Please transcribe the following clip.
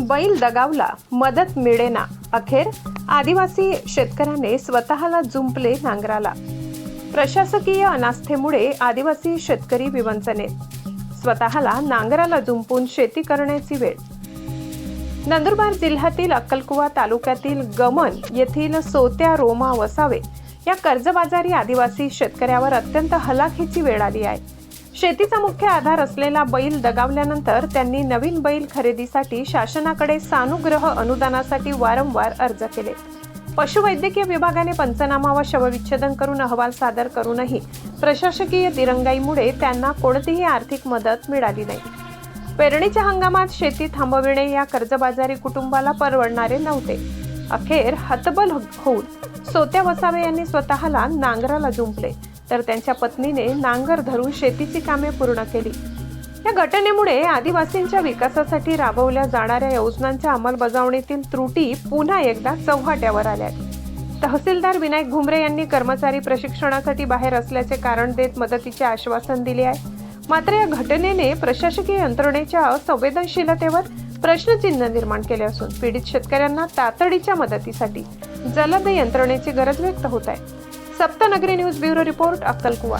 बैल दगावला, मदत मिळेना. अखेर आदिवासी शेतकऱ्याने स्वतःला जुंपले नांगराला. प्रशासकीय अनास्थेमुळे आदिवासी शेतकरी विवंचनेत. स्वतःला नांगराला जुंपून शेती करण्याची वेळ. नंदुरबार जिल्ह्यातील अक्कलकुवा तालुक्यातील गमन येथील सोत्या रोमा वसावे या कर्जबाजारी आदिवासी शेतकऱ्यावर अत्यंत हलाखीची वेळ आली आहे. शेतीचा मुख्य आधार असलेला बैल दगावल्यानंतर त्यांनी नवीन बैल खरेदीसाठी शासनाकडे सानुग्रह अनुदानासाठी वारंवार अर्ज केले. पशुवैद्यकीय विभागाने पंचनामा व शवविच्छेदन करून अहवाल सादर करूनही प्रशासकीय दिरंगाईमुळे त्यांना कोणतीही आर्थिक मदत मिळाली नाही. पेरणीच्या हंगामात शेती थांबविणे या कर्जबाजारी कुटुंबाला परवडणारे नव्हते. अखेर हतबल होऊन सोत्या वसावे यांनी स्वतःला नांगराला जुंपले, तर त्यांच्या पत्नीने नांगर धरून शेतीची कामे पूर्ण केली. या घटनेमुळे आदिवासींच्या विकासासाठी राबवल्या जाणाऱ्या योजनांच्या अंमलबजावणीतील त्रुटी पुन्हा एकदा चव्हाट्यावर आल्या. तहसीलदार विनायक घुमरे यांनी कर्मचारी प्रशिक्षणासाठी बाहेर असल्याचे कारण देत मदतीचे आश्वासन दिले आहे. मात्र या घटनेने प्रशासकीय यंत्रणेच्या असंवेदनशीलतेवर प्रश्नचिन्ह निर्माण केले असून पीडित शेतकऱ्यांना तातडीच्या मदतीसाठी जलद यंत्रणेची गरज व्यक्त होत आहे. सप्तनगरी न्यूज ब्युरो रिपोर्ट, अक्कलकुवा.